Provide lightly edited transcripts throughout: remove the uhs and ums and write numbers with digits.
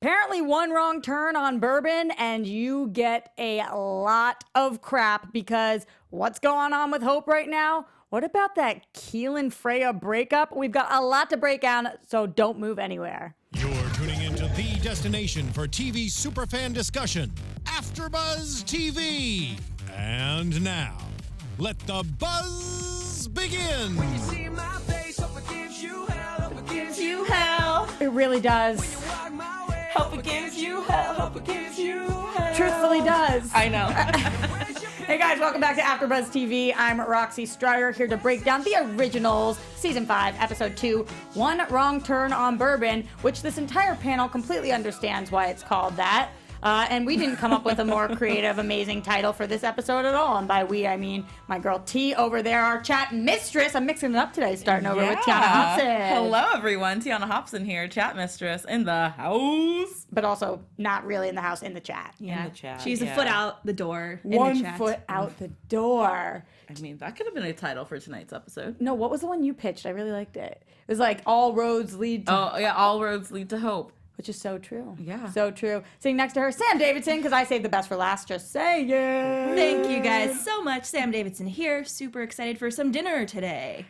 apparently one wrong turn on bourbon and you get a lot of crap because what's going on with Hope right now? What about that Kailen Freya breakup? We've got a lot to break down, so don't move anywhere. You're tuning into the destination for TV superfan discussion, AFTERBUZZ TV. And now, let the buzz begin. When you see my face, hope it gives you hell, hope it gives you hell. It really does. walk my way. Hope it gives you hell. Hope it gives you hell. Truthfully does. I know. Hey guys, welcome back to AFTERBUZZ TV. I'm Roxy Striar, here to break down the originals, Season 5, Episode 2, One Wrong Turn on Bourbon, which this entire panel completely understands why it's called that. And we didn't come up with a more creative, amazing title for this episode at all. And by we, I mean my girl T over there, our chat mistress. I'm mixing it up today, starting over with Tiona Hobson. Hello, everyone. Tiona Hobson here, chat mistress in the house. But also not really in the house, in the chat. In the chat. She's a foot out the door. One in the chat. foot out the door. I mean, that could have been a title for tonight's episode. No, what was the one you pitched? I really liked it. It was like, all roads lead to... Oh, yeah, all roads lead to hope. Which is so true. Yeah. So true. Sitting next to her, Sam Davidson, because I saved the best for last. Just saying. Thank you guys so much. Sam Davidson here. Super excited for some dinner today.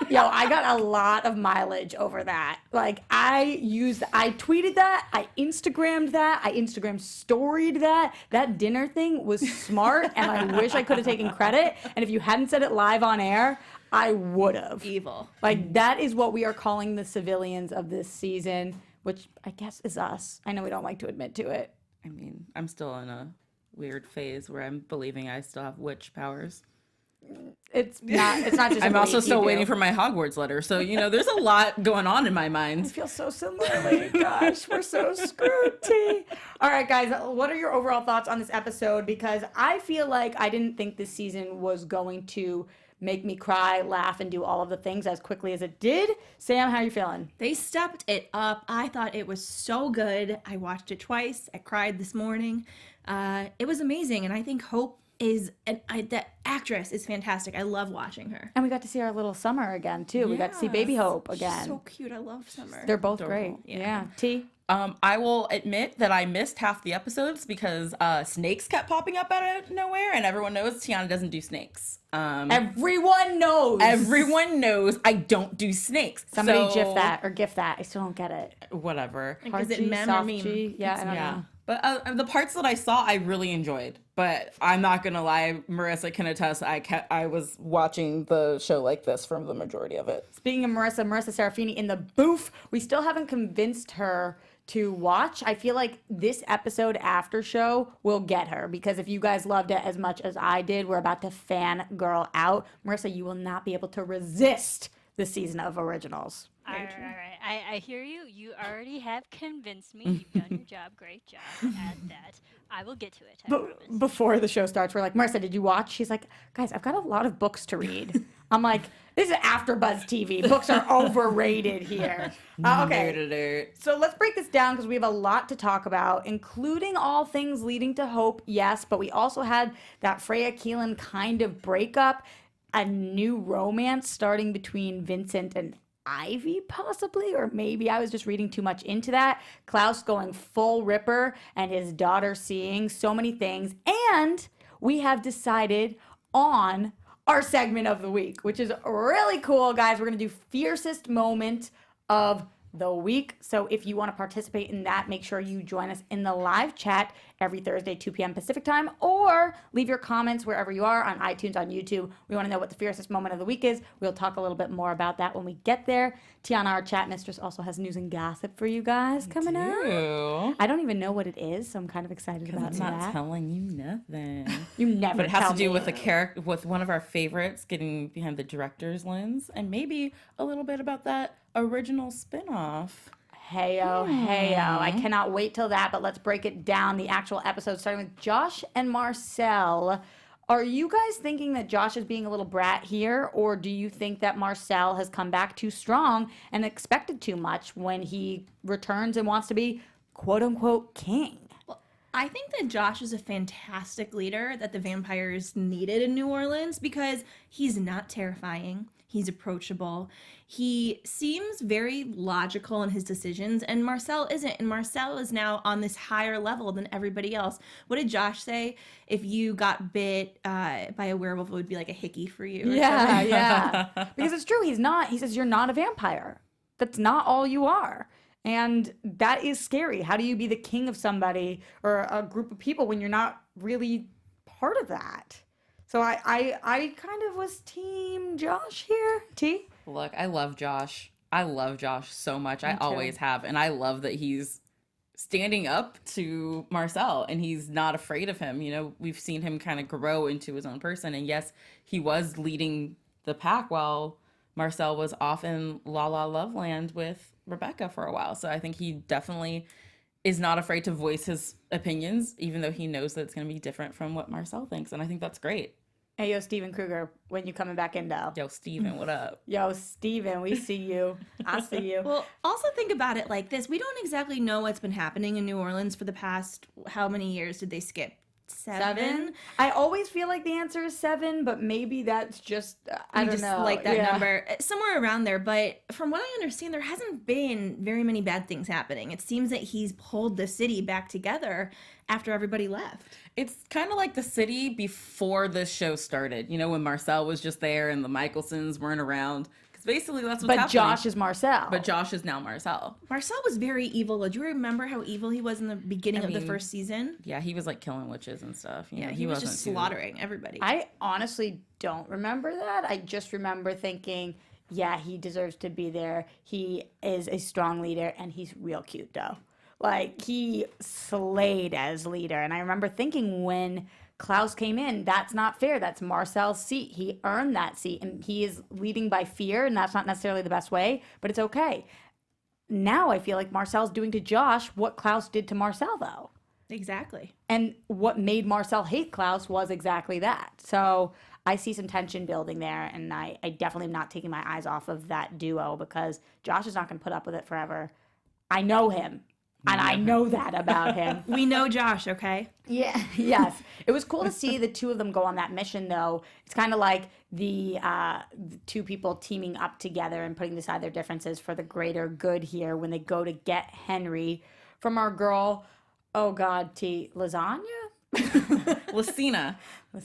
Yo, I got a lot of mileage over that. Like, I tweeted that, I Instagrammed that, I Instagram storied that. That dinner thing was smart, and I wish I could have taken credit. And if you hadn't said it live on air, I would have. Evil. Like, that is what we are calling the civilians of this season, which I guess is us. I know we don't like to admit to it. I mean, I'm still in a weird phase where I'm believing I still have witch powers. It's not just I'm also still waiting for my Hogwarts letter. So, you know, there's a lot going on in my I mind. feel so similarly. Gosh, we're so screwed, T. All right, guys, what are your overall thoughts on this episode? Because I feel like I didn't think this season was going to make me cry, laugh, and do all of the things as quickly as it did. Sam, how are you feeling? They stepped it up. I thought it was so good. I watched it twice. I cried this morning. It was amazing. And I think Hope is, that actress is fantastic. I love watching her. And we got to see our little Summer again, too. We got to see Baby Hope again. She's so cute. I love Summer. They're both Adorable. great. Yeah. T? I will admit that I missed half the episodes because snakes kept popping up out of nowhere, and everyone knows Tiona doesn't do snakes. Everyone knows. Everyone knows I don't do snakes. Somebody so, gif that or gif that. I still don't get it. Whatever. Is Hard it G, mem or soft meme? G? Yeah, I don't Yeah. know. But the parts that I saw, I really enjoyed. But I'm not gonna lie, Marissa can attest. I was watching the show like this from the majority of it. Speaking of Marissa Serafini in the booth, we still haven't convinced her to watch. I feel like this episode after show will get her, because if you guys loved it as much as I did, we're about to fangirl out. Marissa, you will not be able to resist this season of originals. All right. I hear you. You already have convinced me. You've done your job. Great job at that. I will get to it. I promise. Before the show starts, we're like, Marissa, did you watch? She's like, guys, I've got a lot of books to read. I'm like, this is AFTERBUZZ TV. Books are overrated here. Okay. So let's break this down because we have a lot to talk about, including all things leading to Hope, yes, but we also had that Freya Kailen kind of breakup, a new romance starting between Vincent and Ivy, possibly, or maybe I was just reading too much into that. Klaus going full Ripper and his daughter seeing so many things. And we have decided on our segment of the week, which is really cool, guys. We're going to do fiercest moment of the week. So if you want to participate in that, make sure you join us in the live chat every Thursday, 2 p.m. Pacific time, or leave your comments wherever you are on iTunes, on YouTube. We want to know what the fiercest moment of the week is. We'll talk a little bit more about that when we get there. Tiona, our chat mistress, also has news and gossip for you guys coming up. I don't even know what it is, so I'm kind of excited about I'm that. not telling you nothing. You never But it has tell to do me. with a character, with one of our favorites getting behind the director's lens, and maybe a little bit about that original spinoff. Heyo. I cannot wait till that, but let's break it down. The actual episode starting with Josh and Marcel. Are you guys thinking that Josh is being a little brat here, or do you think that Marcel has come back too strong and expected too much when he returns and wants to be quote-unquote king? I think that Josh is a fantastic leader that the vampires needed in New Orleans because he's not terrifying. He's approachable. He seems very logical in his decisions, and Marcel isn't. And Marcel is now on this higher level than everybody else. What did Josh say? If you got bit by a werewolf, it would be like a hickey for you. Yeah. Because it's true. He's not. He says, you're not a vampire. That's not all you are. And that is scary. How do you be the king of somebody or a group of people when you're not really part of that? So I kind of was team Josh here. T? Look, I love Josh. I love Josh so much. I always have. And I love that he's standing up to Marcel and he's not afraid of him. You know, we've seen him kind of grow into his own person. And yes, he was leading the pack while Marcel was off in La La Love Land with Rebekah for a while. So I think he definitely is not afraid to voice his opinions, even though he knows that it's going to be different from what Marcel thinks. And I think that's great. Hey, yo, Steven Kruger, when you coming back in, though? Yo, Steven, what up? Yo, Steven, we see you. I see you. Well, also think about it like this. We don't exactly know what's been happening in New Orleans for the past, how many years did they skip? Seven? I always feel like the answer is 7, but maybe that's just, I don't just know. like that number. Somewhere around there. But from what I understand, there hasn't been very many bad things happening. It seems that he's pulled the city back together after everybody left. It's kind of like the city before this show started. You know, when Marcel was just there and the Michaelsons weren't around. Because basically that's what's happening. But Josh is Marcel. But Josh is now Marcel. Marcel was very evil. Do you remember how evil he was in the beginning of the first season? Yeah, he was like killing witches and stuff. You know, he was wasn't just slaughtering everybody. I honestly don't remember that. I just remember thinking, yeah, he deserves to be there. He is a strong leader, and he's real cute, though. Like, he slayed as leader. And I remember thinking when Klaus came in, that's not fair. That's Marcel's seat. He earned that seat, and he is leading by fear, and that's not necessarily the best way, but it's okay. Now I feel like Marcel's doing to Josh what Klaus did to Marcel, though. Exactly. And what made Marcel hate Klaus was exactly that. So I see some tension building there, and I definitely am not taking my eyes off of that duo because Josh is not going to put up with it forever. I know him. And I know that about him. We know Josh, okay? Yeah, yes. It was cool to see the two of them go on that mission, though. It's kind of like the two people teaming up together and putting aside their differences for the greater good here when they go to get Henry from our girl, oh God, Lasagna? Lucina. Look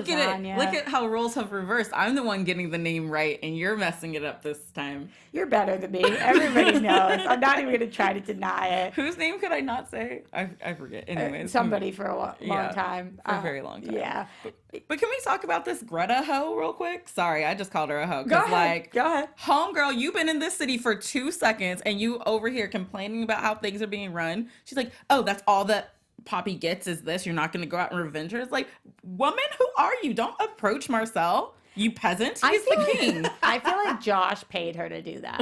at it. Look at how roles have reversed. I'm the one getting the name right, and you're messing it up this time. You're better than me. Everybody knows. I'm not even going to try to deny it. Whose name could I not say? I forget. Anyways. Somebody for a long time. For a very long time. Yeah. But can we talk about this Greta hoe real quick? Sorry, I just called her a hoe. Go ahead. Homegirl, you've been in this city for 2 seconds, and you over here complaining about how things are being run. She's like, oh, that's all that Poppy gets is this. You're not going to go out and revenge her. It's like, woman, who are you? Don't approach Marcel, you peasant. He's the king. I feel like Josh paid her to do that.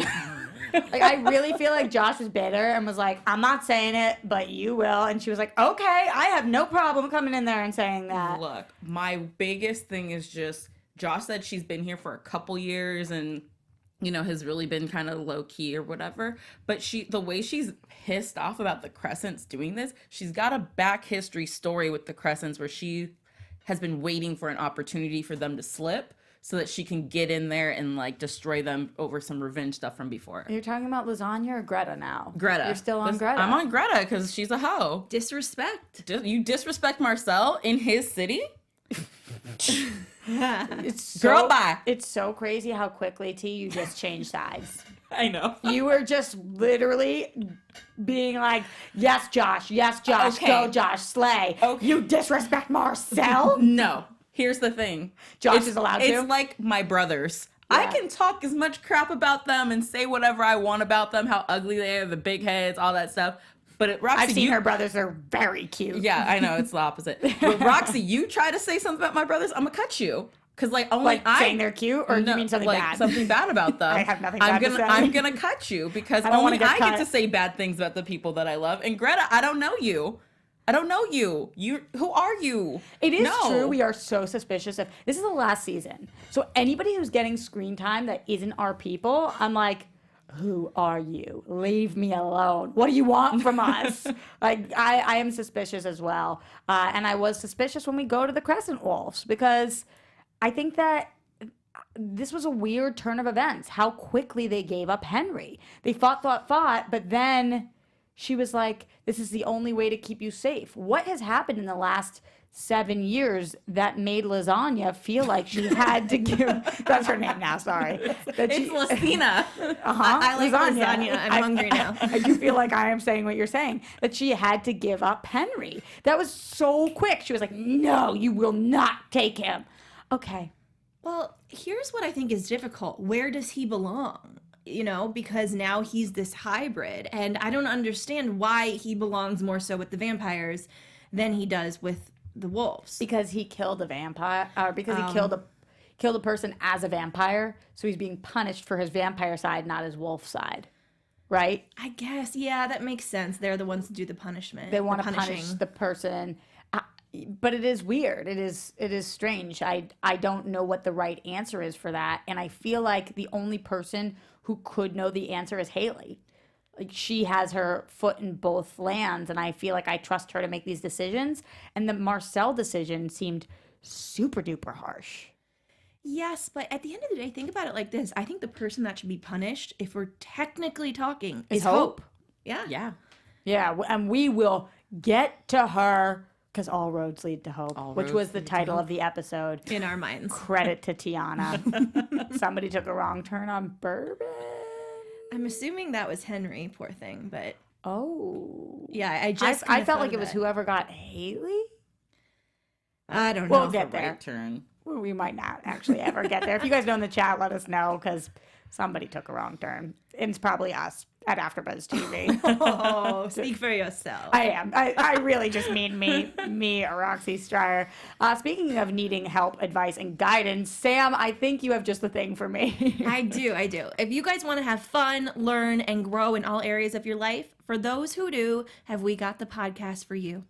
Like, I really feel like Josh was bitter and was like, I'm not saying it, but you will. And she was like, okay, I have no problem coming in there and saying that. Look, my biggest thing is just, Josh said she's been here for a couple years and, you know, has really been kind of low key or whatever. But the way she's pissed off about the Crescents doing this, she's got a back history story with the Crescents where she has been waiting for an opportunity for them to slip so that she can get in there and like destroy them over some revenge stuff from before. You're talking about Lasagna or Greta now? Greta. You're still on Greta. I'm on Greta because she's a hoe. Disrespect. You disrespect Marcel in his city? Girl, bye. It's so crazy how quickly, you just changed sides. I know. You were just literally being like, yes, Josh, Okay. go, Josh, slay. Okay. You disrespect Marcel? No. Here's the thing. Josh is allowed to? It's like my brothers. Yeah. I can talk as much crap about them and say whatever I want about them, how ugly they are, the big heads, all that stuff. But Roxy, I've seen her brothers are very cute. Yeah, I know, it's the opposite. But Roxy, you try to say something about my brothers, I'm gonna cut you. Because saying they're cute, or you mean something bad? Something bad about them. I have nothing bad to say. I'm gonna cut you because only I get to say bad things about the people that I love. And Greta, I don't know you. Who are you? It is true. We are so suspicious of. This is the last season, so anybody who's getting screen time that isn't our people, I'm like, who are you? Leave me alone. What do you want from us? Like, I am suspicious as well, and I was suspicious when we go to the Crescent Wolves because I think that this was a weird turn of events, how quickly they gave up Henry. They fought, but then she was like, this is the only way to keep you safe. What has happened in the last 7 years that made Lasagna feel like she had to give, that's her name now, sorry. It's Lucina. I like lasagna. I'm hungry now. I do feel like I am saying what you're saying, that she had to give up Henry. That was so quick. She was like, no, you will not take him. Okay. Well, here's what I think is difficult. Where does he belong? You know, because now he's this hybrid, and I don't understand why he belongs more so with the vampires than he does with the wolves. Because he killed a vampire, or because he killed a person as a vampire, so he's being punished for his vampire side, not his wolf side, right? I guess, yeah, that makes sense. They're the ones to do the punishment. They want to punish the person, but it is weird. It is strange. I don't know what the right answer is for that, and I feel like the only person who could know the answer is Hayley. Like, she has her foot in both lands, and I feel like I trust her to make these decisions. And the Marcel decision seemed super duper harsh. Yes, but at the end of the day, think about it like this. I think the person that should be punished, if we're technically talking, is Hope. Yeah. Yeah. Yeah, and we will get to her, because all roads lead to Hope, which was the title of the episode. In our minds. Credit to Tiona. Somebody took a wrong turn on bourbon. I'm assuming that was Henry, poor thing, but oh. yeah, I felt like it was whoever got Hayley. I don't know. We'll get there. Right turn. We might not actually ever get there. If you guys know in the chat, let us know, because somebody took a wrong turn. And it's probably us at AfterBuzz TV. Oh, speak for yourself. I am. I really just mean me, Roxy Striar. Speaking of needing help, advice, and guidance, Sam, I think you have just the thing for me. I do. If you guys want to have fun, learn, and grow in all areas of your life, for those who do, have we got the podcast for you.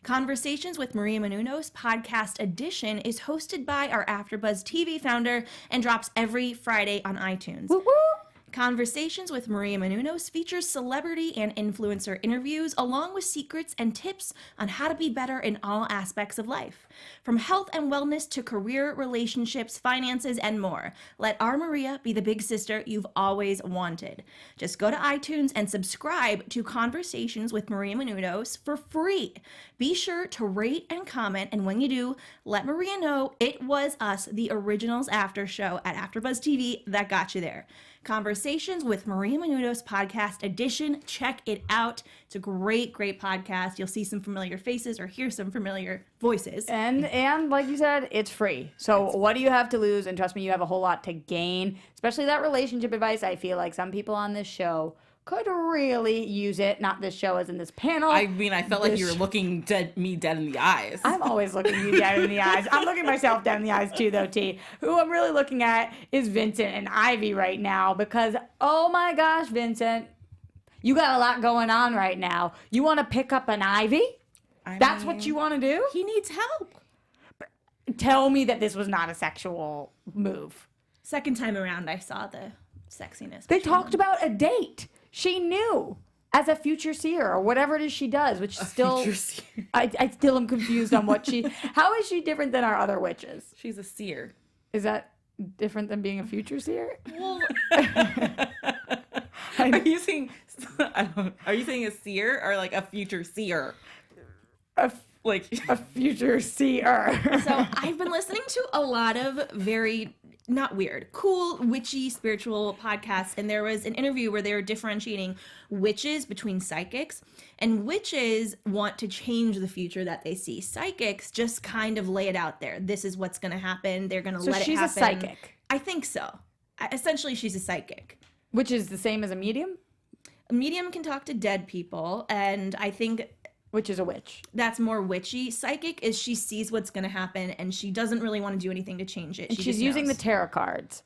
Conversations with Maria Menounos Podcast Edition is hosted by our AfterBuzz TV founder and drops every Friday on iTunes. Woo woo! Conversations with Maria Menounos features celebrity and influencer interviews along with secrets and tips on how to be better in all aspects of life. From health and wellness to career, relationships, finances, and more. Let our Maria be the big sister you've always wanted. Just go to iTunes and subscribe to Conversations with Maria Menounos for free. Be sure to rate and comment, and when you do, let Maria know it was us, the Originals After Show at AfterBuzz TV, that got you there. Conversations with Maria Menounos Podcast Edition. Check it out. It's a great, great podcast. You'll see some familiar faces or hear some familiar voices. And like you said, it's free. So what do you have to lose? And trust me, you have a whole lot to gain, especially that relationship advice. I feel like some people on this show could really use it. Not this show, as in this panel. I mean, I felt like you were looking me dead in the eyes. I'm always looking you dead in the eyes. I'm looking myself dead in the eyes too, though, T. Who I'm really looking at is Vincent and Ivy right now, because, oh my gosh, Vincent, you got a lot going on right now. You want to pick up an Ivy? That's what you want to do? He needs help. Tell me that this was not a sexual move. Second time around, I saw the sexiness. They talked about a date. She knew as a future seer or whatever it is she does, which still, I still am confused on what how is she different than our other witches? She's a seer. Is that different than being a future seer? Well, are you saying a seer or like a future seer? Like a future seer. So I've been listening to a lot of very, not weird, cool, witchy, spiritual podcasts. And there was an interview where they were differentiating witches between psychics. And witches want to change the future that they see. Psychics just kind of lay it out there. This is what's going to happen. They're going to let it happen. So she's a psychic? I think so. Essentially, she's a psychic. Which is the same as a medium? A medium can talk to dead people. And I think... Which is a witch. That's more witchy. Psychic is she sees what's going to happen and she doesn't really want to do anything to change it. She's using the tarot cards.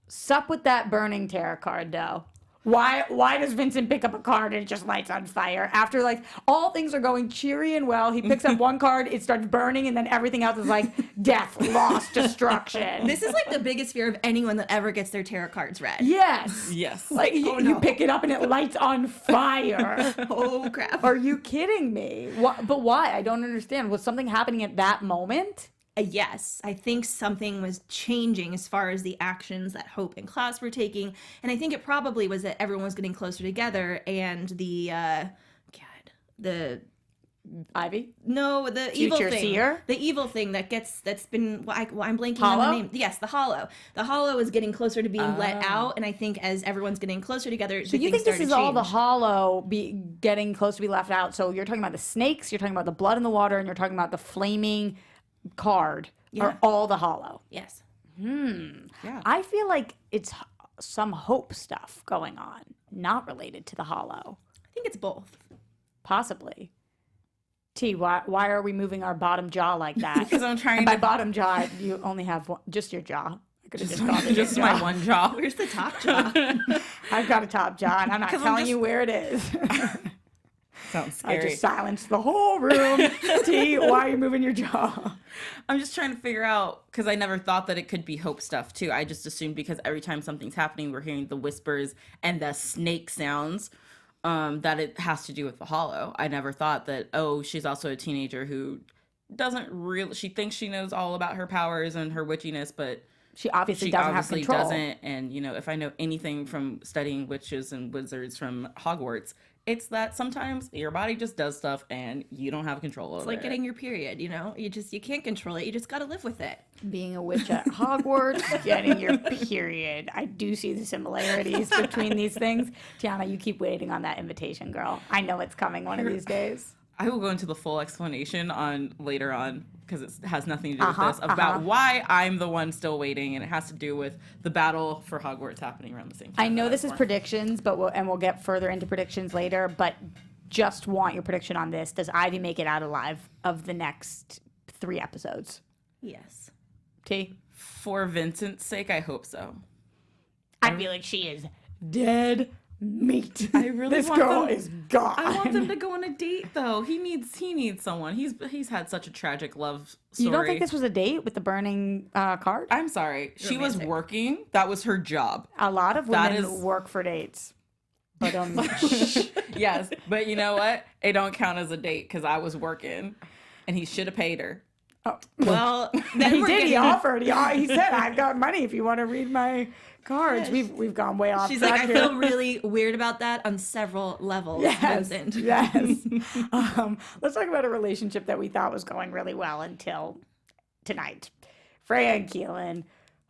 Sup with that burning tarot card, though. Why does Vincent pick up a card and it just lights on fire? After, like, all things are going cheery and well, he picks up one card, it starts burning, and then everything else is like death, loss, destruction. This is like the biggest fear of anyone that ever gets their tarot cards read. Yes. Yes. Like, you pick it up and it lights on fire. Oh, crap. Are you kidding me? But why? I don't understand. Was something happening at that moment? a yes. I think something was changing as far as the actions that Hope and Klaus were taking. And I think it probably was that everyone was getting closer together and the Ivy? No, the evil Future thing. seer? The evil thing that's been. I'm blanking Hollow? on the name. Yes, the Hollow. The Hollow is getting closer to being let out, and I think as everyone's getting closer together, So you think this is all the Hollow getting close to be left out? So you're talking about the snakes, you're talking about the blood in the water, and you're talking about the flaming card. Are all the Hollow? Yes. Yeah. I feel like it's some Hope stuff going on, not related to the Hollow. I think it's both. Possibly. T, why are we moving our bottom jaw like that? Because I'm trying And by to bottom jaw, you only have just your jaw. I could have just called it just your my jaw. one jaw. Where's the top jaw? I've got a top jaw, and I'm not 'Cause I'm telling just- you where it is. Sounds I scary. just silenced the whole room. T, why are you moving your jaw? I'm just trying to figure out, because I never thought that it could be Hope stuff too. I just assumed because every time something's happening, we're hearing the whispers and the snake sounds, that it has to do with the Hollow. I never thought that, oh, she's also a teenager who doesn't really, she thinks she knows all about her powers and her witchiness, but She obviously she doesn't obviously have control. doesn't. And, you know, if I know anything from studying witches and wizards from Hogwarts, it's that sometimes your body just does stuff and you don't have control over It's like it. getting your period, you know? You can't control it. You just got to live with it. Being a witch at Hogwarts, getting your period. I do see the similarities between these things. Tiona, you keep waiting on that invitation, girl. I know it's coming one of these days. I will go into the full explanation on later on because it has nothing to do with this about why I'm the one still waiting, and it has to do with the battle for Hogwarts happening around the same time. I know this is born. predictions, but we'll get further into predictions later. But just want your prediction on this: does Ivy make it out alive of the next 3 episodes? Yes. T, For Vincent's sake, I hope so. I feel like she is dead meat. I really this want girl them- is gone. I want them to go on a date though. He needs someone. He's had such a tragic love story. You don't think this was a date with the burning card? I'm sorry. She was Romantic. working. That was her job. A lot of That women is- work for dates. But Yes, but you know what? It don't count as a date because I was working, and he should have paid her. Well, then he we're did. He getting- offered. He said, "I've got money if you want to read my cards." We've gone way off. She's like, track I here. feel really weird about that on several levels, Yes, Vincent. yes. Let's talk about a relationship that we thought was going really well until tonight. Freya and Kailen.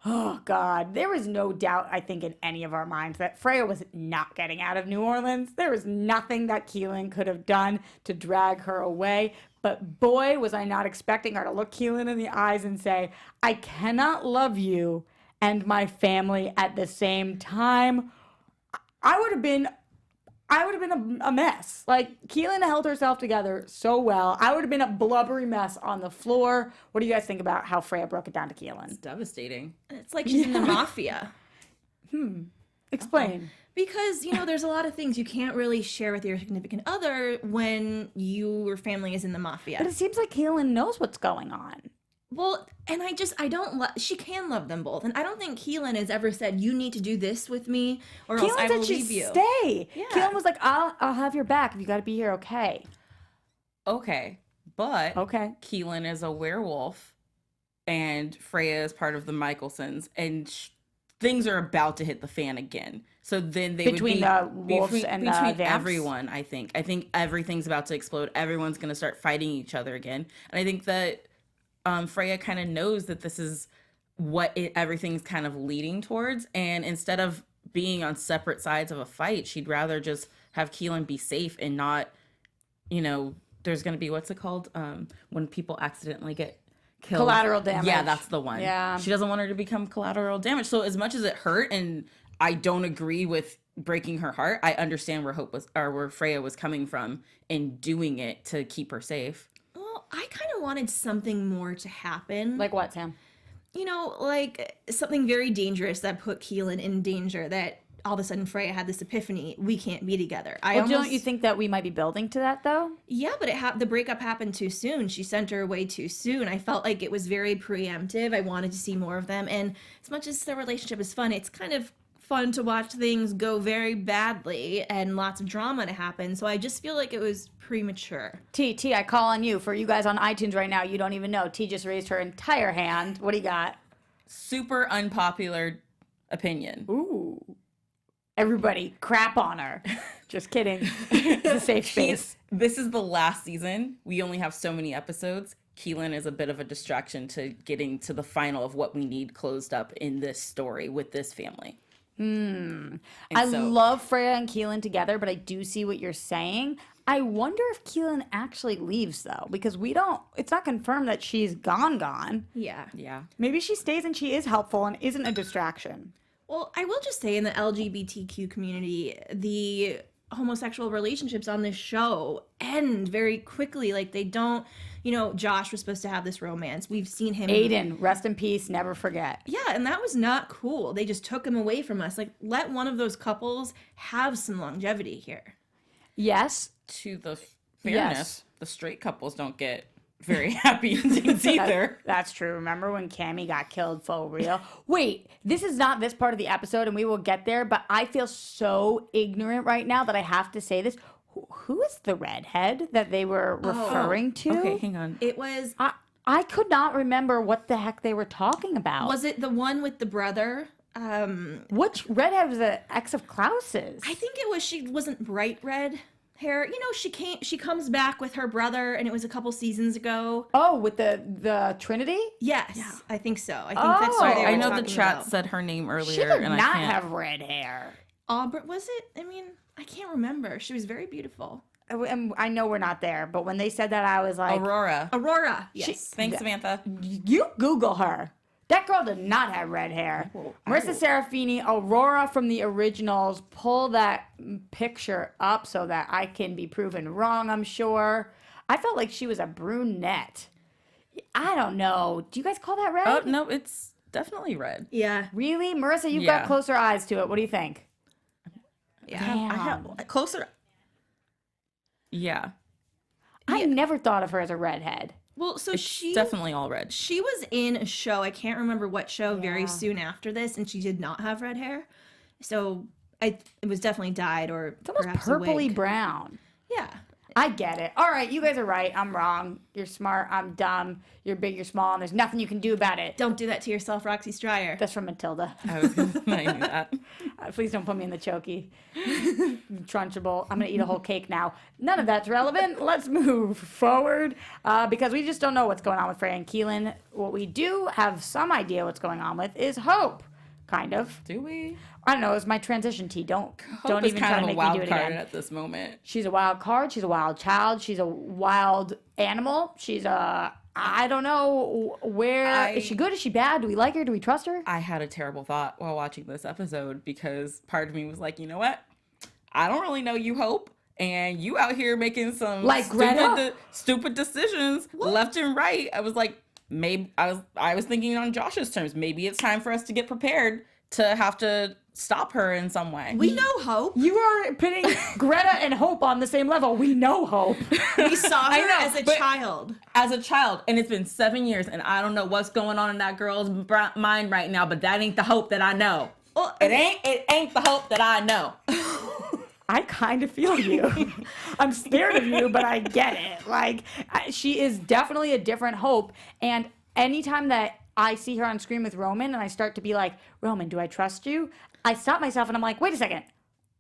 Oh, God. There was no doubt, I think, in any of our minds that Freya was not getting out of New Orleans. There was nothing that Kailen could have done to drag her away. But boy, was I not expecting her to look Kailen in the eyes and say, I cannot love you and my family at the same time. I would have been a mess. Like, Kailen held herself together so well. I would have been a blubbery mess on the floor. What do you guys think about how Freya broke it down to Kailen? Devastating. It's like she's in the mafia. Explain. Because, you know, there's a lot of things you can't really share with your significant other when your family is in the mafia. But it seems like Kailen knows what's going on. Well, and I don't she can love them both. And I don't think Kailen has ever said, you need to do this with me or else I Kailen will said she'd leave you. stay. Yeah. Kailen was like, I'll have your back if you got to be here, okay. Okay, but Okay. Kailen is a werewolf, and Freya is part of the Michaelsons, and things are about to hit the fan again. So then they Between would be the wolves and the between vamps? everyone. I think everything's about to explode. Everyone's gonna start fighting each other again, and I think that Freya kind of knows that this is what everything's kind of leading towards, and instead of being on separate sides of a fight, she'd rather just have Kailen be safe and not, you know. There's going to be, what's it called? When people accidentally get killed. Collateral damage. Yeah, that's the one. Yeah. She doesn't want her to become collateral damage. So as much as it hurt, and I don't agree with breaking her heart, I understand where Freya was coming from in doing it to keep her safe. Well, I kind of wanted something more to happen. Like what, Sam? You know, like something very dangerous that put Kailen in danger, that all of a sudden Freya had this epiphany, we can't be together. Don't you think that we might be building to that, though? Yeah, but the breakup happened too soon. She sent her away too soon. I felt like it was very preemptive. I wanted to see more of them. And as much as their relationship is fun, it's kind of fun to watch things go very badly and lots of drama to happen. So I just feel like it was premature. T, I call on you. For you guys on iTunes right now, you don't even know. T just raised her entire hand. What do you got? Super unpopular opinion. Ooh. Everybody crap on her. Just kidding. It's a safe space. This is the last season. We only have so many episodes. Kailen is a bit of a distraction to getting to the final of what we need closed up in this story with this family. I love Freya and Kailen together, but I do see what you're saying. I wonder if Kailen actually leaves, though, because it's not confirmed that she's gone. Yeah. Yeah. Maybe she stays and she is helpful and isn't a distraction. Well, I will just say in the LGBTQ community, the homosexual relationships on this show end very quickly. Like, they don't, Josh was supposed to have this romance. We've seen him. Aiden, rest in peace, never forget. Yeah, and that was not cool. They just took him away from us. Like, let one of those couples have some longevity here. Yes. To the fairness, the straight couples don't get very happy endings either. That's true. Remember when Cammy got killed for real? Wait, this is not this part of the episode, and we will get there, but I feel so ignorant right now that I have to say this. Who is the redhead that they were referring to? Okay, hang on. It was... I could not remember what the heck they were talking about. Was it the one with the brother? Which redhead was the ex of Klaus's? I think it was, she wasn't bright red hair. She comes back with her brother, and it was a couple seasons ago. Oh, with the Trinity? Yes, yeah. I think so. I think that's what they were I know the talking chat about. said her name earlier, She did and not I can't. have red hair. Aubrey, was it? I mean, I can't remember. She was very beautiful. And I know we're not there, but when they said that, I was like, Aurora. Yes. Thanks, Samantha. You Google her. That girl did not have red hair. Marissa Serafini, Aurora from the originals. Pull that picture up so that I can be proven wrong, I'm sure. I felt like she was a brunette. I don't know. Do you guys call that red? Oh, no, it's definitely red. Yeah. Really? Marissa, you've Yeah. got closer eyes to it. What do you think? Yeah. Damn. I have closer. Yeah. I never thought of her as a redhead. Well, so It's definitely all red. She was in a show, I can't remember what show, very soon after this, and she did not have red hair. So it was definitely dyed or It's almost perhaps a purpley wig. brown. Yeah. I get it. All right, you guys are right. I'm wrong. You're smart. I'm dumb. You're big. You're small. And there's nothing you can do about it. Don't do that to yourself, Roxy Striar. That's from Matilda. I was going to say that. Please don't put me in the chokey. Trunchable. I'm going to eat a whole cake now. None of that's relevant. Let's move forward because we just don't know what's going on with Freya and Kailen. What we do have some idea what's going on with is Hope. Kind of. Do we? I don't know. It's my transition tea. Don't Hope is even kind try of to a make me wild do it card again. at this moment. She's a wild card. She's a wild child. She's a wild animal. She's a... I don't know where... Is she good? Is she bad? Do we like her? Do we trust her? I had a terrible thought while watching this episode because part of me was like, you know what? I don't really know you, Hope. And you out here making some Like Greta? stupid decisions left and right. I was like, maybe... I was thinking on Josh's terms. Maybe it's time for us to get prepared to have to stop her in some way. We know Hope. You are pitting Greta and Hope on the same level. We know Hope. We saw her know, as a but- child. As a child, and it's been 7 years, and I don't know what's going on in that girl's mind right now, but that ain't the Hope that I know. Well, It ain't the Hope that I know. I kind of feel you. I'm scared of you, but I get it. Like, she is definitely a different Hope. And anytime that I see her on screen with Roman and I start to be like, Roman, do I trust you? I stop myself and I'm like, wait a second.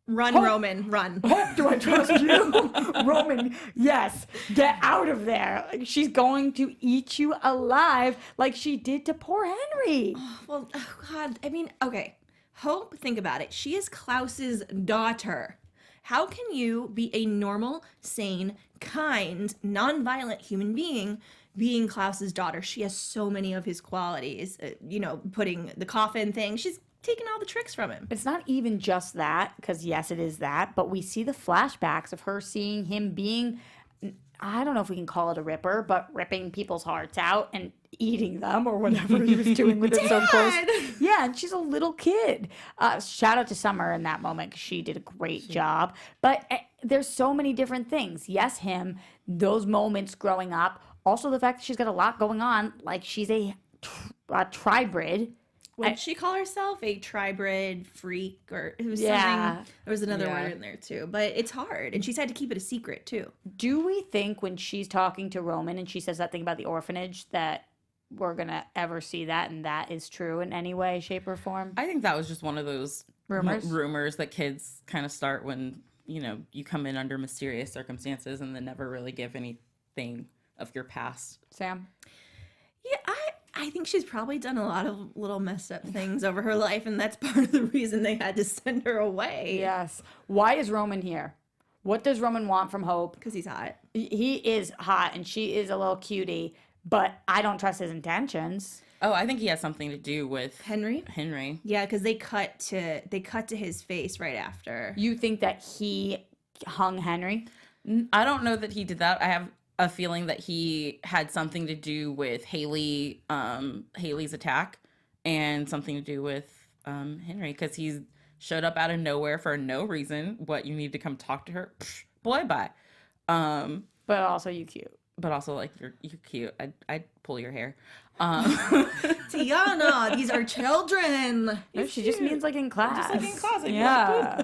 Run, Hope. Roman, run. Hope, do I trust you? Roman, yes. Get out of there. Like, she's going to eat you alive like she did to poor Henry. Well, oh God, I mean, okay. Hope, think about it. She is Klaus's daughter. How can you be a normal, sane, kind, non-violent human being Klaus's daughter? She has so many of his qualities. Putting the coffin thing. She's taken all the tricks from him. It's not even just that, because yes, it is that, but we see the flashbacks of her seeing him being, I don't know if we can call it a ripper, but ripping people's hearts out and eating them or whatever he was doing with it so close. Yeah, and she's a little kid. Shout out to Summer in that moment because she did a great job. But there's so many different things. Yes, him, those moments growing up. Also the fact that she's got a lot going on, like she's a tribrid. What did she call herself? A tribrid freak, or it was Yeah. something. There was another Yeah. word in there too, but it's hard, and she's had to keep it a secret too. Do we think when she's talking to Roman and she says that thing about the orphanage that we're gonna ever see that and that is true in any way, shape, or form? I think that was just one of those Rumors? that kids kind of start when, you come in under mysterious circumstances and then never really give anything of your past. Sam? Yeah, I think she's probably done a lot of little messed up things over her life, and that's part of the reason they had to send her away. Yes. Why is Roman here? What does Roman want from Hope? Because he's hot. He is hot and she is a little cutie, but I don't trust his intentions. Oh, I think he has something to do with Henry? Henry. Yeah, because they cut to his face right after. You think that he hung Henry? I don't know that he did that. I have a feeling that he had something to do with Hayley, Hayley's attack, and something to do with Henry, because he showed up out of nowhere for no reason. What, you need to come talk to her? Psh, boy, bye. But also you cute. But also, like, you're cute. I'd pull your hair. Tiona, these are children. No, she just means like in class. Just like in class. Like, Yeah.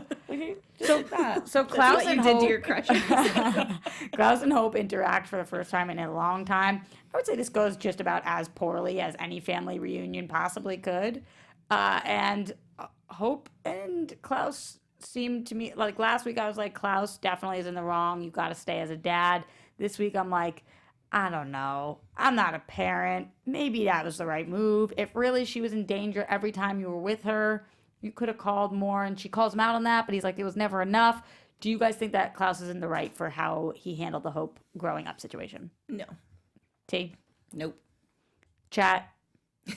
So Klaus What you and did Hope, to your crushes. Klaus and Hope interact for the first time in a long time. I would say this goes just about as poorly as any family reunion possibly could. And Hope and Klaus seem to me, like last week I was like, Klaus definitely is in the wrong. You got to stay as a dad. This week I'm like, I don't know. I'm not a parent. Maybe that was the right move. If really she was in danger every time you were with her, you could have called more. And she calls him out on that, but he's like, it was never enough. Do you guys think that Klaus is in the right for how he handled the Hope growing up situation? No. T? Nope. Chat?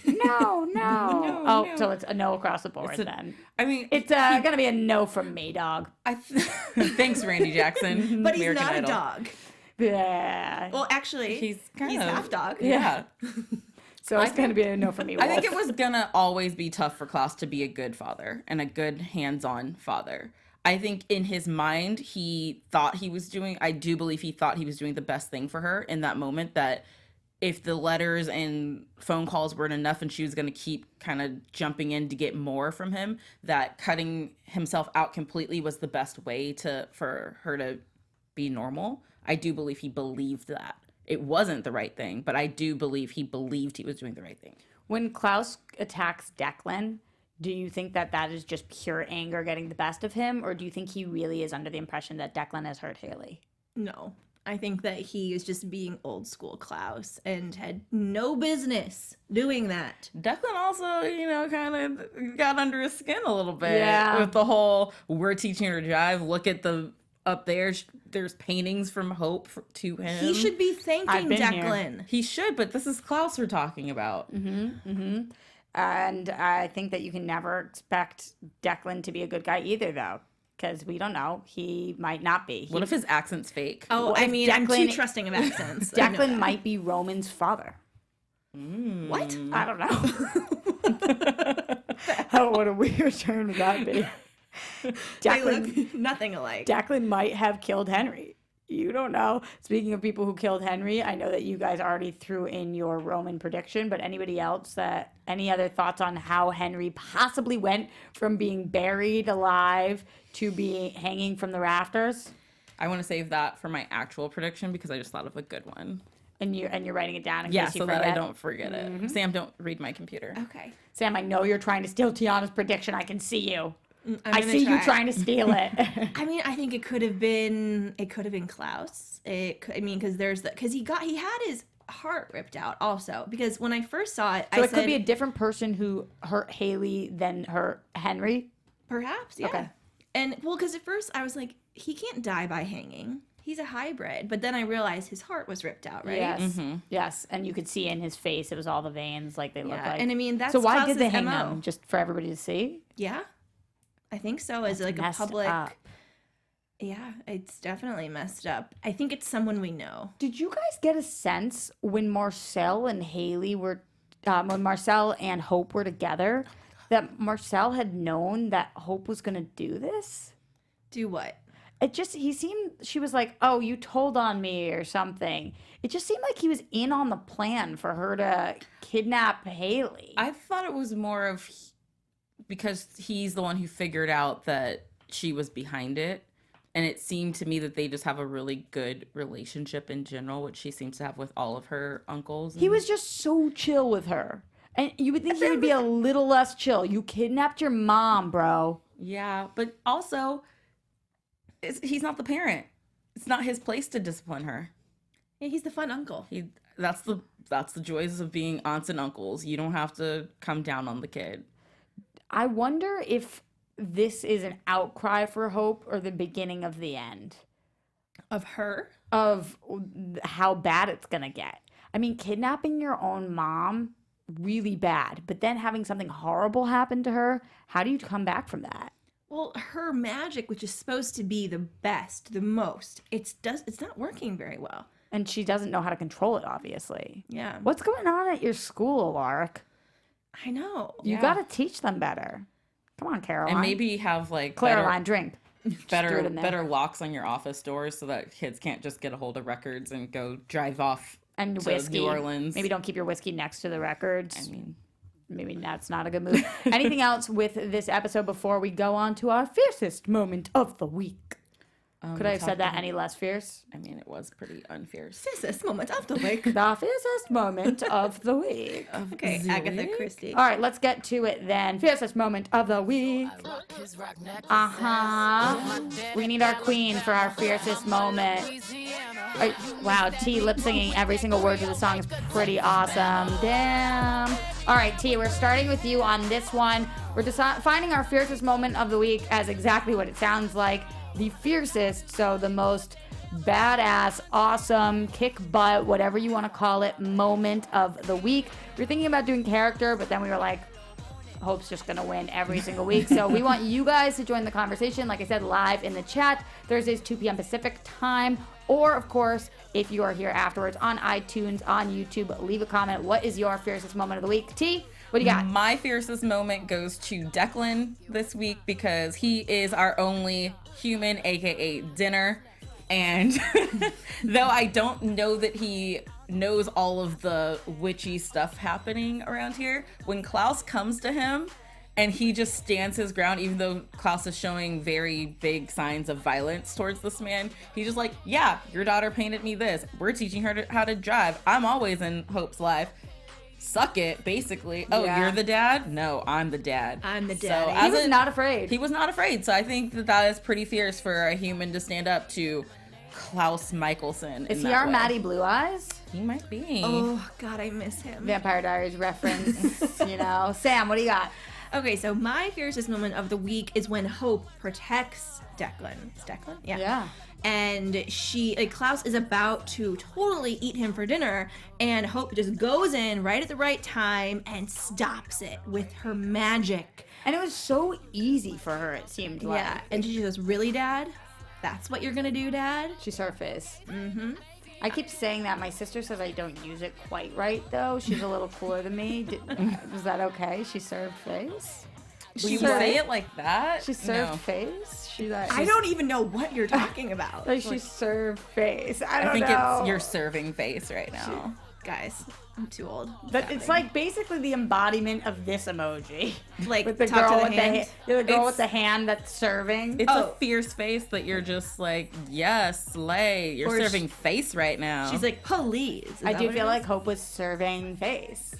No. So it's a no across the board then. I mean, It's going to be a no from me, dog. thanks, Randy Jackson. But he's American not Idol. a dog. Yeah. Well, actually, He's kind he's of half dog. Yeah. So it's going to be a no from me, I think Wolf. it was gonna always be tough for Klaus to be a good father and a good hands-on father. I think in his mind, I do believe he thought he was doing the best thing for her in that moment, that if the letters and phone calls weren't enough and she was going to keep kind of jumping in to get more from him, that cutting himself out completely was the best way for her to be normal. I do believe he believed that. It wasn't the right thing, but I do believe he believed he was doing the right thing. When Klaus attacks Declan, do you think that that is just pure anger getting the best of him? Or do you think he really is under the impression that Declan has hurt Hayley? No. I think that he is just being old school Klaus and had no business doing that. Declan also, kind of got under his skin a little bit. Yeah. With the whole, we're teaching her to drive. Look at up there's paintings from Hope to him. He should be thanking I've been Declan. He should, but this is Klaus we're talking about. And I think that you can never expect Declan to be a good guy either, though. Because we don't know. He might not be. What if his accent's fake? Oh, What I if mean, I'm too Declan- trusting of accents. I know Declan that. might be Roman's father. What? I don't know. Oh, what a weird turn would that be? They Declan, look nothing alike. Declan might have killed Henry. You don't know. Speaking of people who killed Henry, I know that you guys already threw in your Roman prediction, but anybody else any other thoughts on how Henry possibly went from being buried alive to being hanging from the rafters? I want to save that for my actual prediction because I just thought of a good one. And you're writing it down in Yeah, case you so forget. that I don't forget it. Sam, don't read my computer. Okay. Sam, I know you're trying to steal Tiana's prediction. I can see you. I gonna see you try. trying to steal it. I mean, I think it could have been Klaus. Because he had his heart ripped out also. Because when I first saw it, So I it said, could be a different person who hurt Hayley than hurt Henry. perhaps, yeah. Okay. And well, because at first I was like, he can't die by hanging. He's a hybrid. But then I realized his heart was ripped out, right? Yes. Yes. And you could see in his face, it was all the veins like they look Yeah. like. And I mean, that's so why did they Klaus's hang MO. them? Just for everybody to see? Yeah. I think so. As like a messed public. up. Yeah, it's definitely messed up. I think it's someone we know. Did you guys get a sense when Marcel and Hayley were, when Marcel and Hope were together, that Marcel had known that Hope was going to do this? Do what? she was like, oh, you told on me or something. It just seemed like he was in on the plan for her to kidnap Hayley. I thought it was more of because he's the one who figured out that she was behind it. And it seemed to me that they just have a really good relationship in general, which she seems to have with all of her uncles. He was just so chill with her. And you would think he would be a little less chill. You kidnapped your mom, bro. Yeah, but also, he's not the parent. It's not his place to discipline her. Yeah, he's the fun uncle. That's the joys of being aunts and uncles. You don't have to come down on the kid. I wonder if this is an outcry for hope or the beginning of the end. Of her? Of how bad it's going to get. I mean, kidnapping your own mom, really bad. But then having something horrible happen to her, how do you come back from that? Well, her magic, which is supposed to be the best, the most, it's not working very well. And she doesn't know how to control it, obviously. Yeah. What's going on at your school, Lark? I know. You got to teach them better. Come on, Caroline. And maybe have like Caroline, drink. better locks on your office doors so that kids can't just get a hold of records and go drive off and to whiskey. New Orleans. Maybe don't keep your whiskey next to the records. I mean, maybe that's not a good move. Anything else with this episode before we go on to our fiercest moment of the week? Could I have said that any less fierce? I mean, it was pretty unfierce. Fiercest moment of the week. The fiercest moment of the week. Okay, Agatha Christie. All right, let's get to it then. Fiercest moment of the week. We need our queen for our fiercest moment. Wow, T lip singing every single word to the song is pretty awesome. Damn. All right, T, we're starting with you on this one. We're finding our fiercest moment of the week as exactly what it sounds like. The fiercest, so the most badass, awesome, kick butt, whatever you want to call it, moment of the week. We were thinking about doing character, but then we were like, Hope's just going to win every single week. So we want you guys to join the conversation, like I said, live in the chat, Thursdays, 2 p.m. Pacific time. Or, of course, if you are here afterwards on iTunes, on YouTube, leave a comment. What is your fiercest moment of the week? T, what do you got? My fiercest moment goes to Declan this week because he is our only human, aka dinner. And though I don't know that he knows all of the witchy stuff happening around here, when Klaus comes to him and he just stands his ground, even though Klaus is showing very big signs of violence towards this man, he's just like, yeah, your daughter painted me this. We're teaching her how to drive. I'm always in Hope's life. Suck it, basically. Oh, Yeah. You're the dad? No, I'm the dad. I'm the So daddy. He was not afraid. He was not afraid. So I think that is pretty fierce for a human to stand up to Klaus Mikaelson. Is he our Maddie Blue Eyes? He might be. Oh, God, I miss him. Vampire Diaries reference, you know. Sam, what do you got? Okay, so my fiercest moment of the week is when Hope protects Declan. It's Declan? Yeah. And Klaus is about to totally eat him for dinner, and Hope just goes in right at the right time and stops it with her magic. And it was so easy for her, it seemed like. Yeah, and she goes, really, Dad? That's what you're gonna do, Dad? She saw her face. Mm-hmm. I keep saying that. My sister says I don't use it quite right, though. She's a little cooler than me. Was that okay? She served face? Will you say it like that? She served face? I don't even know what you're talking about. Like she served face. I don't think know. it's your serving face right now. Guys, I'm too old. But it's like basically the embodiment of this emoji. Like with the talk girl to with the hand. the girl with the hand that's serving. It's a fierce face that you're just like, yes, slay. You're Or serving face right now. She's like, please. I do feel like Hope was serving face.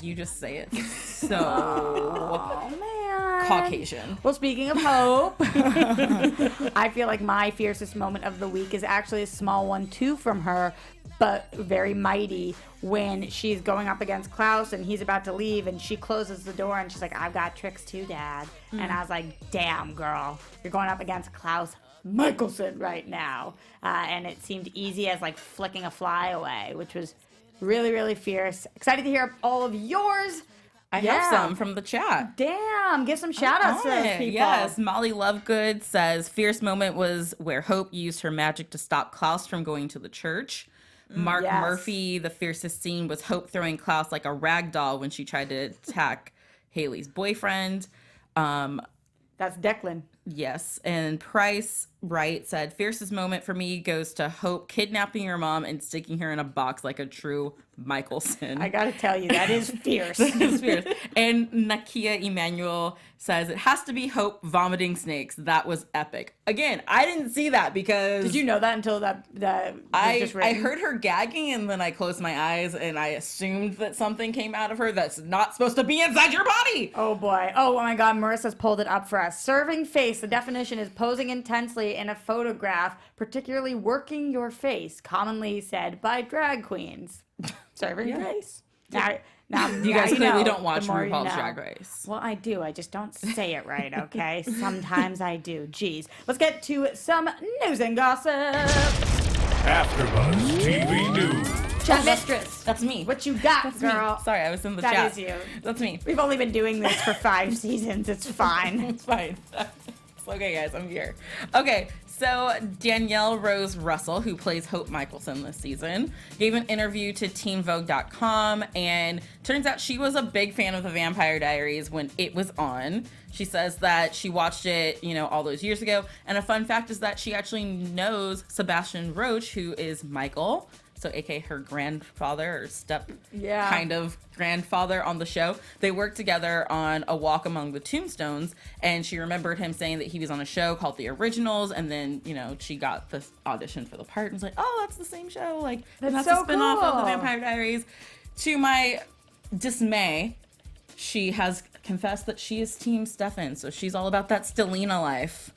You just say it so Oh man. Caucasian. Well, speaking of hope, I feel like my fiercest moment of the week is actually a small one too from her, but very mighty, when she's going up against Klaus and he's about to leave and she closes the door and she's like, I've got tricks too, Dad. And I was like, damn, girl, you're going up against Klaus Mikaelson right now. And it seemed easy as like flicking a fly away, which was really, really fierce. Excited to hear all of yours. I have some from the chat. Damn, give some shout outs to those people. Yes, Molly Lovegood says, fierce moment was where Hope used her magic to stop Klaus from going to the church. Mark Yes. Murphy, the fiercest scene was Hope throwing Klaus like a rag doll when she tried to attack Hayley's boyfriend. That's Declan. Yes, and Price Wright said, fiercest moment for me goes to Hope kidnapping her mom and sticking her in a box like a true Mikaelson. I gotta tell you, that is fierce. It's fierce. And Nakia Emmanuel says, it has to be Hope vomiting snakes. That was epic. Again, I didn't see that because... Did you know that until that was just I written? heard her gagging and then I closed my eyes and I assumed that something came out of her that's not supposed to be inside your body. Oh boy. Oh my God. Marissa's pulled it up for us. Serving face. The definition is posing intensely in a photograph, particularly working your face, commonly said by drag queens. Serving face. Now, You guys clearly don't watch the more you RuPaul's know. Drag Race. Well, I do. I just don't say it right, okay? Sometimes I do. Jeez. Let's get to some news and gossip. AfterBuzz TV News. Chat Mistress. That's me. What you got, That's girl? me. Sorry, I was in the That chat. is you. That's me. We've only been doing this for 5 seasons. It's fine. It's fine. It's okay, guys. I'm here. Okay, so Danielle Rose Russell, who plays Hope Mikaelson this season, gave an interview to TeenVogue.com, and turns out she was a big fan of the Vampire Diaries when it was on. She says that she watched it, all those years ago. And a fun fact is that she actually knows Sebastian Roach, who is Michael, so aka her grandfather or step kind of grandfather on the show. They worked together on A Walk Among the Tombstones, and she remembered him saying that he was on a show called The Originals, and then, she got this audition for the part and was like, oh, that's the same show. Like, that's so a spinoff of the cool. Vampire Diaries. To my dismay, she has confessed that she is Team Stefan, so she's all about that Stelina life.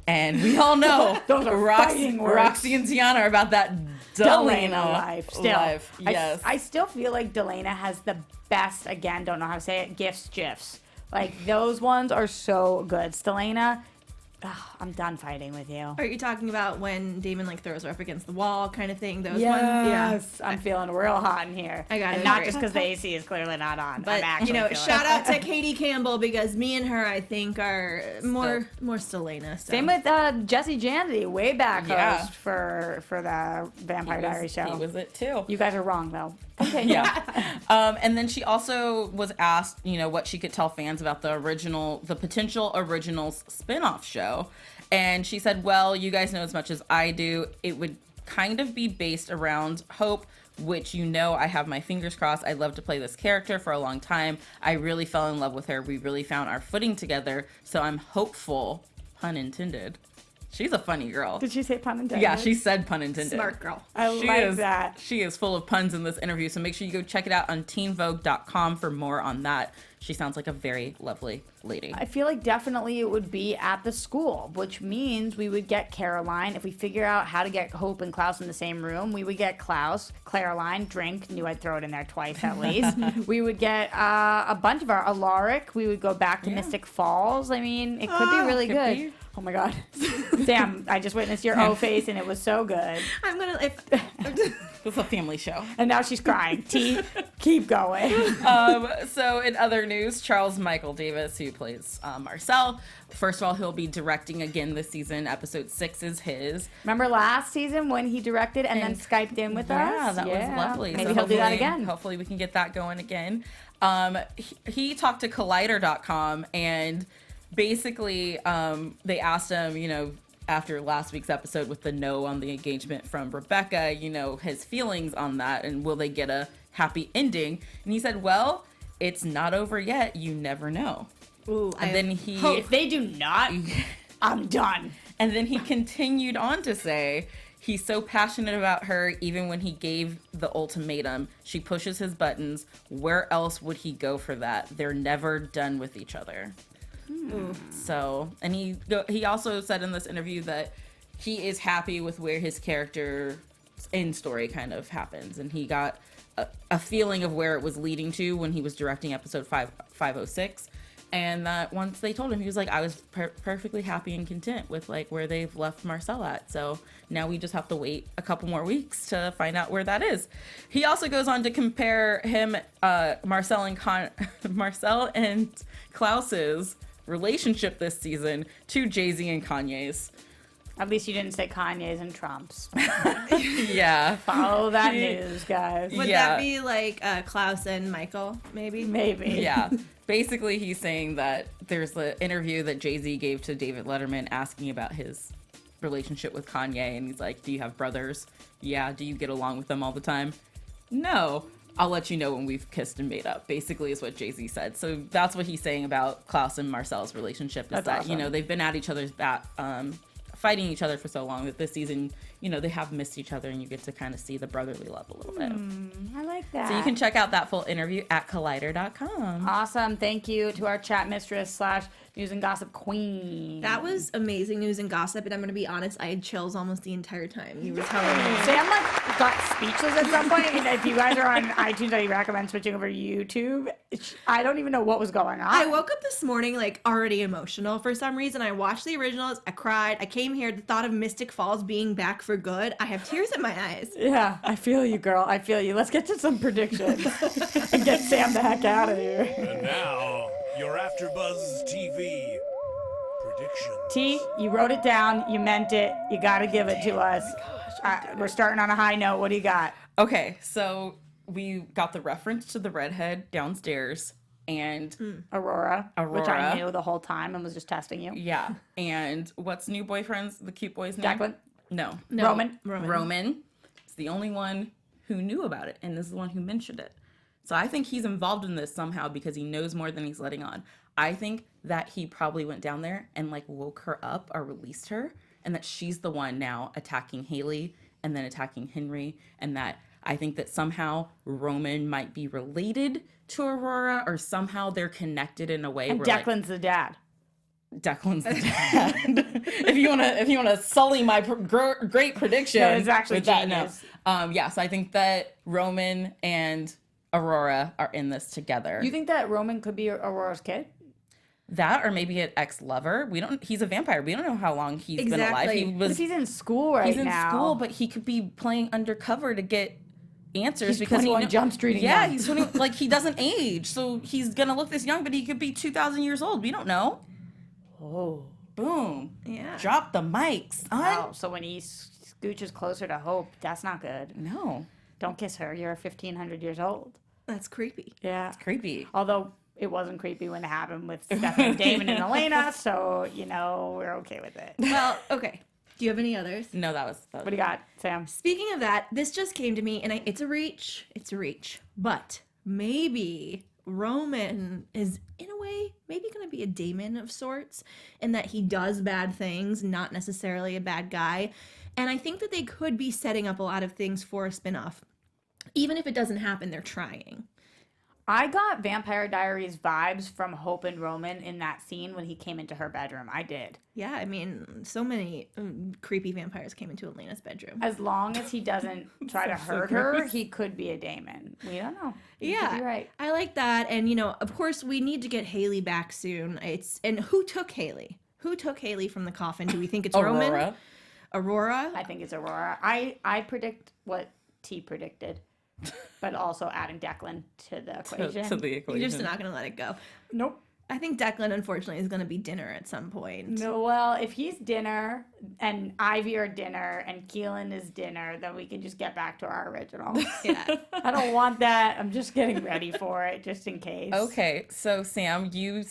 And we all know Those are fighting words. Roxy and Tiona are about that Delana Delana life. Still. life. Yes. I still feel like Delana has the best, again, don't know how to say it, GIFs. Like, those ones are so good. Stelena, I'm done fighting with you. Are you talking about when Damon throws her up against the wall kind of thing? Those ones? Yes, I'm feeling real hot in here. I gotta and not agree. just because the AC is clearly not on. But I'm actually feeling shout it. out to Katie Campbell, because me and her, I think, are more Stelena. So. Same with Jesse Janity, way back Yeah. host for the Vampire Diaries show. He was it too. You guys are wrong though. Continue. Yeah. And then she also was asked, what she could tell fans about the potential Originals spin-off show. And she said, well, you guys know as much as I do. It would kind of be based around Hope, which I have my fingers crossed. I'd love to play this character for a long time. I really fell in love with her. We really found our footing together. So I'm hopeful, pun intended. She's a funny girl. Did she say pun intended? Yeah, she said pun intended. Smart girl. I like that. She is full of puns in this interview, so make sure you go check it out on TeenVogue.com for more on that. She sounds like a very lovely lady. I feel like definitely it would be at the school, which means we would get Caroline. If we figure out how to get Hope and Klaus in the same room, we would get Klaus, Caroline, drink, knew I'd throw it in there twice at least. We would get a bunch of our Alaric. We would go back to Mystic Falls. I mean, it could be really could good. be. Oh my God. Sam, I just witnessed your O face and it was so good. I'm gonna. It's a family show. And now she's crying. Keep going. So in other news, Charles Michael Davis, who plays Marcel, first of all, he'll be directing again this season. Episode 6 is his. Remember last season when he directed and then Skyped in with us? Yeah, that was lovely. Maybe So he'll do that hopefully- again. Hopefully we can get that going again. He talked to Collider.com, and basically they asked him, after last week's episode with the no on the engagement from Rebekah, his feelings on that, and will they get a happy ending? And he said, well, it's not over yet. You never know. Ooh, And then he If they do not, I'm done. And then he continued on to say, he's so passionate about her, even when he gave the ultimatum. She pushes his buttons. Where else would he go for that? They're never done with each other. So, and he also said in this interview that he is happy with where his character end story kind of happens. And he got a feeling of where it was leading to when he was directing episode 506. And that once they told him, he was like, I was perfectly happy and content with where they've left Marcel at. So now we just have to wait a couple more weeks to find out where that is. He also goes on to compare him, Marcel and Klaus's relationship this season to Jay-Z and Kanye's. At least you didn't say Kanye's and Trump's. Yeah. Follow that news, guys. Would Yeah. that be Klaus and Michael, maybe? Maybe. Yeah. Basically, he's saying that there's the interview that Jay-Z gave to David Letterman asking about his relationship with Kanye, and he's like, do you have brothers? Yeah. Do you get along with them all the time? No. I'll let you know when we've kissed and made up, basically is what Jay-Z said. So that's what he's saying about Klaus and Marcel's relationship, is That's that, awesome. you know, they've been at each other's back, fighting each other for so long that this season, you know, they have missed each other, and you get to kind of see the brotherly love a little bit. I like that. So you can check out that full interview at collider.com. Awesome. Thank you to our chat mistress / news and gossip queen. That was amazing news and gossip, and I'm gonna be honest, I had chills almost the entire time you were telling me. Sam got speechless at some point. And if you guys are on iTunes, I recommend switching over to YouTube. I don't even know what was going on. I woke up this morning already emotional for some reason. I watched the originals, I cried, I came here, the thought of Mystic Falls being back for good, I have tears in my eyes. Yeah, I feel you, girl. I feel you. Let's get to some predictions and get Sam the heck out of here. And now, your AfterBuzz TV prediction. T, you wrote it down. You meant it. You got to give it to us. We're starting on a high note. What do you got? Okay, so we got the reference to the redhead downstairs, and Aurora, which I Aurora. knew the whole time and was just testing you. yeah, and what's new boyfriend's, the cute boy's name? Declan? No. Roman? Roman is the only one who knew about it, and is the one who mentioned it. So I think he's involved in this somehow because he knows more than he's letting on. I think that he probably went down there and woke her up or released her, and that she's the one now attacking Hayley and then attacking Henry, and that I think that somehow Roman might be related to Aurora, or somehow they're connected in a way And where Declan's the dad. Declan's the dad. if you wanna sully my great prediction, No, it's actually with that, genius. no. So I think that Roman and Aurora are in this together. You think that Roman could be Aurora's kid? That, or maybe an ex-lover. He's a vampire. We don't know how long he's been alive. Exactly. He But was if he's in school right in now. school, but he could be playing undercover to get answers He's because 21 Jump Street Yeah, again. he's 20, he doesn't age, so he's gonna look this young, but he could be 2,000 years old. We don't know. Oh. Boom. Yeah. Drop the mics. Wow. So when he scooches closer to Hope, that's not good. No. Don't kiss her. You're 1,500 years old. That's creepy. Yeah. Creepy. Although it wasn't creepy when it happened with Stephanie, Damon, and Elena, so, we're okay with it. Well, okay. Do you have any others? No, that was. What do you got, Sam? Speaking of that, this just came to me, and it's a reach. It's a reach. But maybe Roman is, in a way, maybe going to be a Damon of sorts, in that he does bad things, not necessarily a bad guy. And I think that they could be setting up a lot of things for a spinoff. Even if it doesn't happen, they're trying. I got Vampire Diaries vibes from Hope and Roman in that scene when he came into her bedroom. I did. Yeah, I mean, so many creepy vampires came into Elena's bedroom. As long as he doesn't try to hurt her, he could be a Damon. We don't know. You could Yeah, be right. I like that. And, of course, we need to get Hayley back soon. And who took Hayley? Who took Hayley from the coffin? Do we think it's Roman? Aurora. Aurora? I think it's Aurora. I predict what T predicted, but also adding Declan to the equation. To the equation. You're just not going to let it go. Nope. I think Declan, unfortunately, is going to be dinner at some point. No, well, if he's dinner and Ivy are dinner and Kailen is dinner, then we can just get back to our original. Yeah. I don't want that. I'm just getting ready for it, just in case. Okay, so Sam, you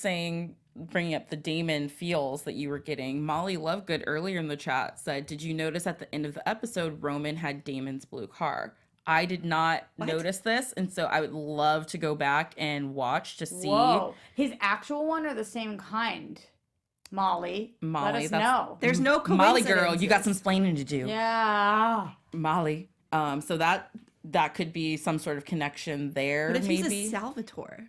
bringing up the Damon feels that you were getting. Molly Lovegood earlier in the chat said, did you notice at the end of the episode, Roman had Damon's blue car? I did not notice this, and so I would love to go back and watch to see. Whoa. His actual one or the same kind? Molly. Let us know. There's no Molly coincidence. girl, you got some splaining to do. Yeah. Molly. So that could be some sort of connection there, But if maybe. he's a Salvatore?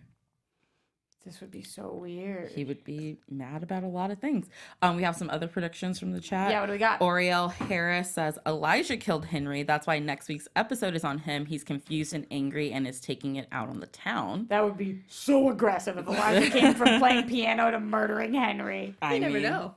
This would be so weird. He would be mad about a lot of things. We have some other predictions from the chat. Yeah, what do we got? Oriel Harris says, Elijah killed Henry. That's why next week's episode is on him. He's confused and angry and is taking it out on the town. That would be so aggressive if Elijah came from playing piano to murdering Henry. I You never mean, know.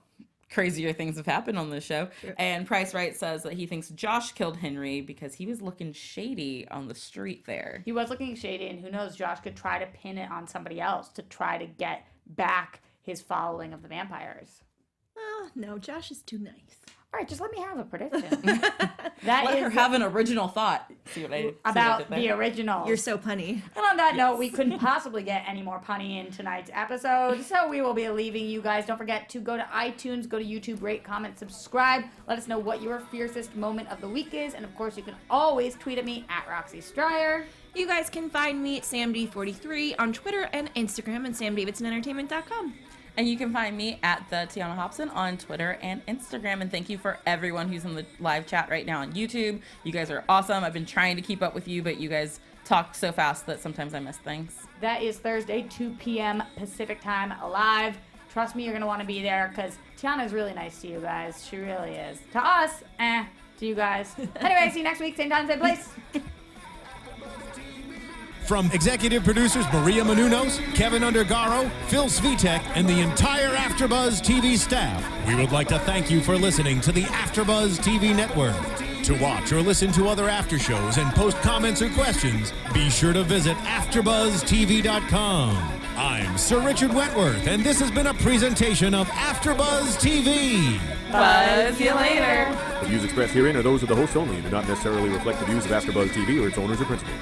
Crazier things have happened on this show. And Price Right says that he thinks Josh killed Henry because he was looking shady on the street there. He was looking shady, and who knows, Josh could try to pin it on somebody else to try to get back his following of the vampires. Oh, no, Josh is too nice. All right, just let me have a prediction. Let her have an original thought. See what I about the original. You're so punny. And on that note, we couldn't possibly get any more punny in tonight's episode, so we will be leaving you guys. Don't forget to go to iTunes, go to YouTube, rate, comment, subscribe. Let us know what your fiercest moment of the week is, and of course, you can always tweet at me at Roxy Striar. You guys can find me at SamD43 on Twitter and Instagram and SamDavidsonEntertainment.com. And you can find me at the Tiona Hobson on Twitter and Instagram. And thank you for everyone who's in the live chat right now on YouTube. You guys are awesome. I've been trying to keep up with you, but you guys talk so fast that sometimes I miss things. That is Thursday, 2 p.m. Pacific time, live. Trust me, you're going to want to be there because Tiana is really nice to you guys. She really is. To us, to you guys. Anyway, see you next week, same time, same place. From executive producers Maria Menounos, Kevin Undergaro, Phil Svitek, and the entire AfterBuzz TV staff, we would like to thank you for listening to the AfterBuzz TV network. To watch or listen to other after shows and post comments or questions, be sure to visit AfterBuzzTV.com. I'm Sir Richard Wentworth, and this has been a presentation of AfterBuzz TV. Buzz you later. The views expressed herein are those of the hosts only and do not necessarily reflect the views of AfterBuzz TV or its owners or principals.